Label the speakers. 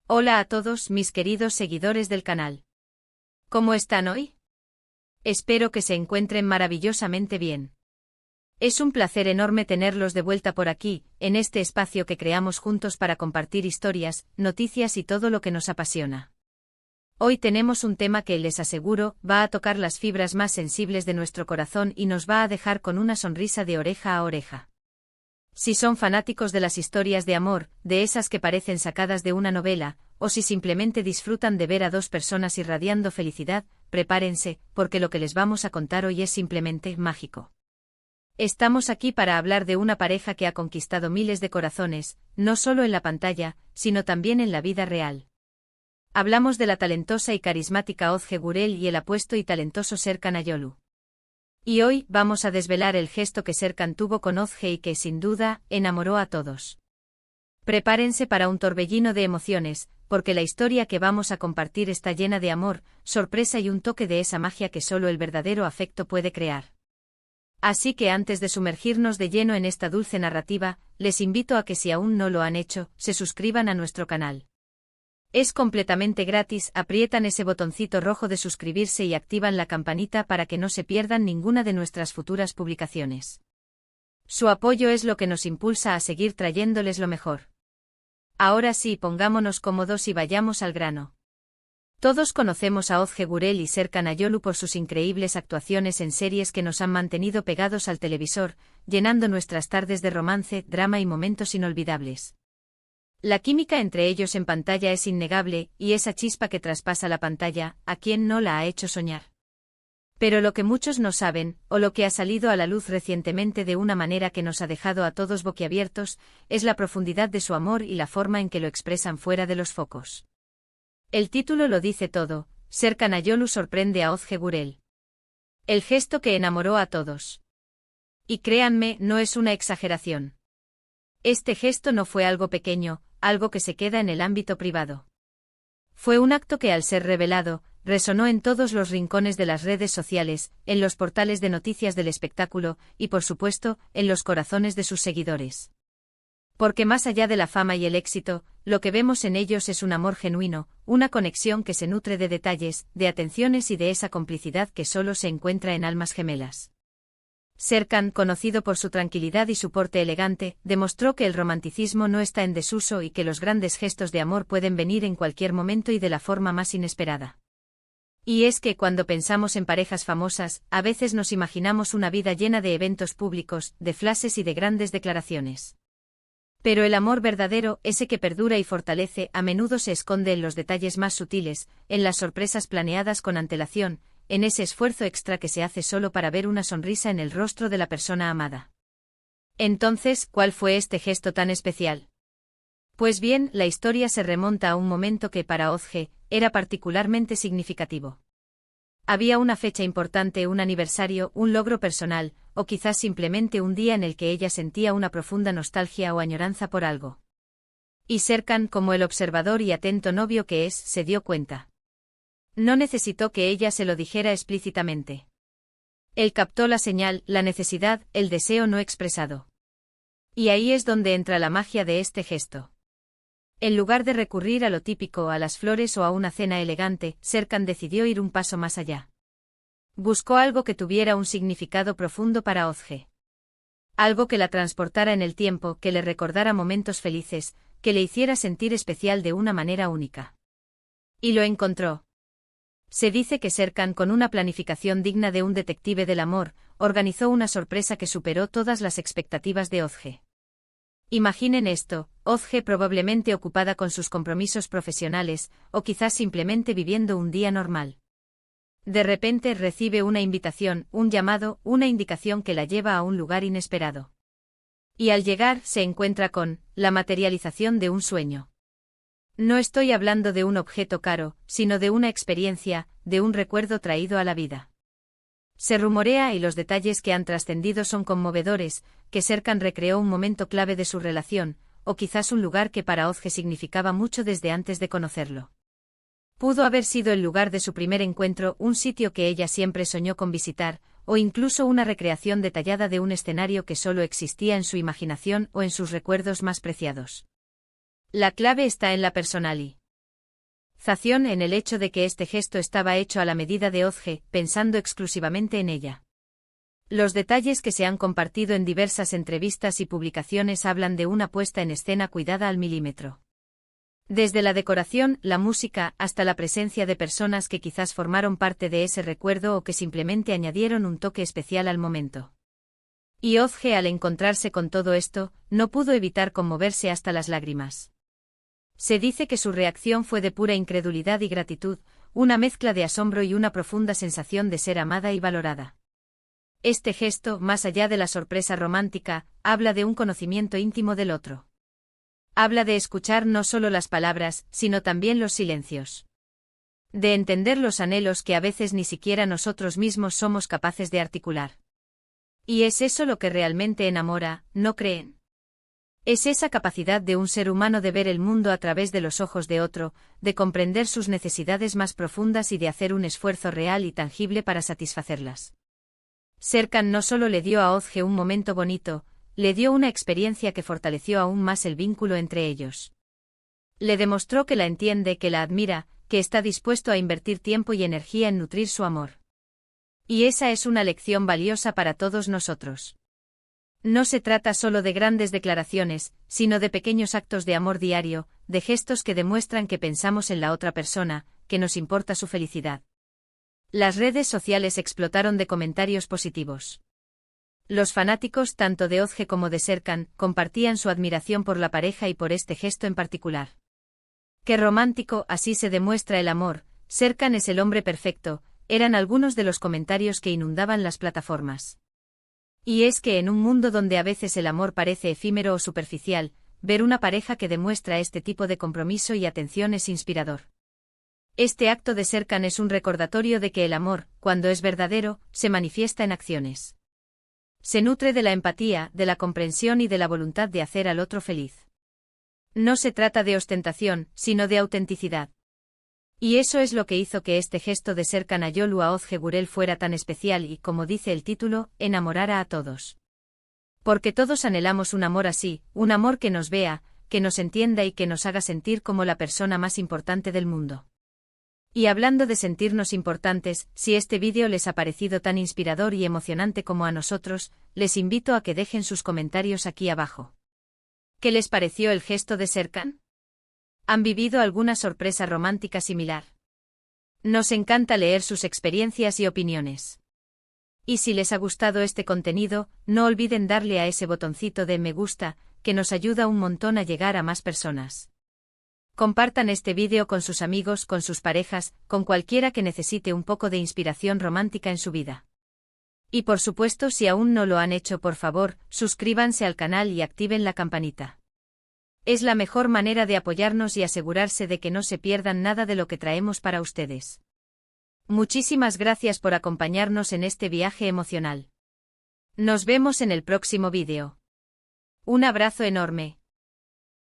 Speaker 1: Hola a todos mis queridos seguidores del canal. ¿Cómo están hoy? Espero que se encuentren maravillosamente bien. Es un placer enorme tenerlos de vuelta por aquí, en este espacio que creamos juntos para compartir historias, noticias y todo lo que nos apasiona. Hoy tenemos un tema que, les aseguro, va a tocar las fibras más sensibles de nuestro corazón y nos va a dejar con una sonrisa de oreja a oreja. Si son fanáticos de las historias de amor, de esas que parecen sacadas de una novela, o si simplemente disfrutan de ver a dos personas irradiando felicidad, prepárense, porque lo que les vamos a contar hoy es simplemente mágico. Estamos aquí para hablar de una pareja que ha conquistado miles de corazones, no solo en la pantalla, sino también en la vida real. Hablamos de la talentosa y carismática Ozge Gurel y el apuesto y talentoso Serkan Ayolu. Y hoy vamos a desvelar el gesto que Serkan tuvo con Ozge y que, sin duda, enamoró a todos. Prepárense para un torbellino de emociones, porque la historia que vamos a compartir está llena de amor, sorpresa y un toque de esa magia que solo el verdadero afecto puede crear. Así que antes de sumergirnos de lleno en esta dulce narrativa, les invito a que, si aún no lo han hecho, se suscriban a nuestro canal. Es completamente gratis, aprietan ese botoncito rojo de suscribirse y activan la campanita para que no se pierdan ninguna de nuestras futuras publicaciones. Su apoyo es lo que nos impulsa a seguir trayéndoles lo mejor. Ahora sí, pongámonos cómodos y vayamos al grano. Todos conocemos a Ozge Gurel y Serkan Ayolu por sus increíbles actuaciones en series que nos han mantenido pegados al televisor, llenando nuestras tardes de romance, drama y momentos inolvidables. La química entre ellos en pantalla es innegable, y esa chispa que traspasa la pantalla, ¿a quién no la ha hecho soñar? Pero lo que muchos no saben, o lo que ha salido a la luz recientemente de una manera que nos ha dejado a todos boquiabiertos, es la profundidad de su amor y la forma en que lo expresan fuera de los focos. El título lo dice todo: Serkan Ayolu sorprende a Ozge Gurel. El gesto que enamoró a todos. Y créanme, no es una exageración. Este gesto no fue algo pequeño, algo que se queda en el ámbito privado. Fue un acto que, al ser revelado, resonó en todos los rincones de las redes sociales, en los portales de noticias del espectáculo, y por supuesto, en los corazones de sus seguidores. Porque más allá de la fama y el éxito, lo que vemos en ellos es un amor genuino, una conexión que se nutre de detalles, de atenciones y de esa complicidad que solo se encuentra en almas gemelas. Serkan, conocido por su tranquilidad y su porte elegante, demostró que el romanticismo no está en desuso y que los grandes gestos de amor pueden venir en cualquier momento y de la forma más inesperada. Y es que cuando pensamos en parejas famosas, a veces nos imaginamos una vida llena de eventos públicos, de flashes y de grandes declaraciones. Pero el amor verdadero, ese que perdura y fortalece, a menudo se esconde en los detalles más sutiles, en las sorpresas planeadas con antelación, en ese esfuerzo extra que se hace solo para ver una sonrisa en el rostro de la persona amada. Entonces, ¿cuál fue este gesto tan especial? Pues bien, la historia se remonta a un momento que para Ozge era particularmente significativo. Había una fecha importante, un aniversario, un logro personal, o quizás simplemente un día en el que ella sentía una profunda nostalgia o añoranza por algo. Y Serkan, como el observador y atento novio que es, se dio cuenta. No necesitó que ella se lo dijera explícitamente. Él captó la señal, la necesidad, el deseo no expresado. Y ahí es donde entra la magia de este gesto. En lugar de recurrir a lo típico, a las flores o a una cena elegante, Serkan decidió ir un paso más allá. Buscó algo que tuviera un significado profundo para Ozge. Algo que la transportara en el tiempo, que le recordara momentos felices, que le hiciera sentir especial de una manera única. Y lo encontró. Se dice que Serkan, con una planificación digna de un detective del amor, organizó una sorpresa que superó todas las expectativas de Ozge. Imaginen esto: Ozge probablemente ocupada con sus compromisos profesionales, o quizás simplemente viviendo un día normal. De repente recibe una invitación, un llamado, una indicación que la lleva a un lugar inesperado. Y al llegar, se encuentra con la materialización de un sueño. No estoy hablando de un objeto caro, sino de una experiencia, de un recuerdo traído a la vida. Se rumorea, y los detalles que han trascendido son conmovedores, que Serkan recreó un momento clave de su relación, o quizás un lugar que para Ozge significaba mucho desde antes de conocerlo. Pudo haber sido el lugar de su primer encuentro, un sitio que ella siempre soñó con visitar, o incluso una recreación detallada de un escenario que solo existía en su imaginación o en sus recuerdos más preciados. La clave está en la personalidad. zación en el hecho de que este gesto estaba hecho a la medida de Ozge, pensando exclusivamente en ella. Los detalles que se han compartido en diversas entrevistas y publicaciones hablan de una puesta en escena cuidada al milímetro. Desde la decoración, la música, hasta la presencia de personas que quizás formaron parte de ese recuerdo o que simplemente añadieron un toque especial al momento. Y Ozge, al encontrarse con todo esto, no pudo evitar conmoverse hasta las lágrimas. Se dice que su reacción fue de pura incredulidad y gratitud, una mezcla de asombro y una profunda sensación de ser amada y valorada. Este gesto, más allá de la sorpresa romántica, habla de un conocimiento íntimo del otro. Habla de escuchar no solo las palabras, sino también los silencios. De entender los anhelos que a veces ni siquiera nosotros mismos somos capaces de articular. Y es eso lo que realmente enamora, ¿no creen? Es esa capacidad de un ser humano de ver el mundo a través de los ojos de otro, de comprender sus necesidades más profundas y de hacer un esfuerzo real y tangible para satisfacerlas. Serkan no solo le dio a Ozge un momento bonito, le dio una experiencia que fortaleció aún más el vínculo entre ellos. Le demostró que la entiende, que la admira, que está dispuesto a invertir tiempo y energía en nutrir su amor. Y esa es una lección valiosa para todos nosotros. No se trata solo de grandes declaraciones, sino de pequeños actos de amor diario, de gestos que demuestran que pensamos en la otra persona, que nos importa su felicidad. Las redes sociales explotaron de comentarios positivos. Los fanáticos tanto de Ozge como de Serkan compartían su admiración por la pareja y por este gesto en particular. ¡Qué romántico! Así se demuestra el amor, Serkan es el hombre perfecto, eran algunos de los comentarios que inundaban las plataformas. Y es que en un mundo donde a veces el amor parece efímero o superficial, ver una pareja que demuestra este tipo de compromiso y atención es inspirador. Este acto de Serkan es un recordatorio de que el amor, cuando es verdadero, se manifiesta en acciones. Se nutre de la empatía, de la comprensión y de la voluntad de hacer al otro feliz. No se trata de ostentación, sino de autenticidad. Y eso es lo que hizo que este gesto de Serkan Ayolu a Ozge Gurel fuera tan especial y, como dice el título, enamorara a todos. Porque todos anhelamos un amor así, un amor que nos vea, que nos entienda y que nos haga sentir como la persona más importante del mundo. Y hablando de sentirnos importantes, si este vídeo les ha parecido tan inspirador y emocionante como a nosotros, les invito a que dejen sus comentarios aquí abajo. ¿Qué les pareció el gesto de Serkan? ¿Han vivido alguna sorpresa romántica similar? Nos encanta leer sus experiencias y opiniones. Y si les ha gustado este contenido, no olviden darle a ese botoncito de me gusta, que nos ayuda un montón a llegar a más personas. Compartan este vídeo con sus amigos, con sus parejas, con cualquiera que necesite un poco de inspiración romántica en su vida. Y por supuesto, si aún no lo han hecho, por favor, suscríbanse al canal y activen la campanita. Es la mejor manera de apoyarnos y asegurarse de que no se pierdan nada de lo que traemos para ustedes. Muchísimas gracias por acompañarnos en este viaje emocional. Nos vemos en el próximo vídeo. Un abrazo enorme.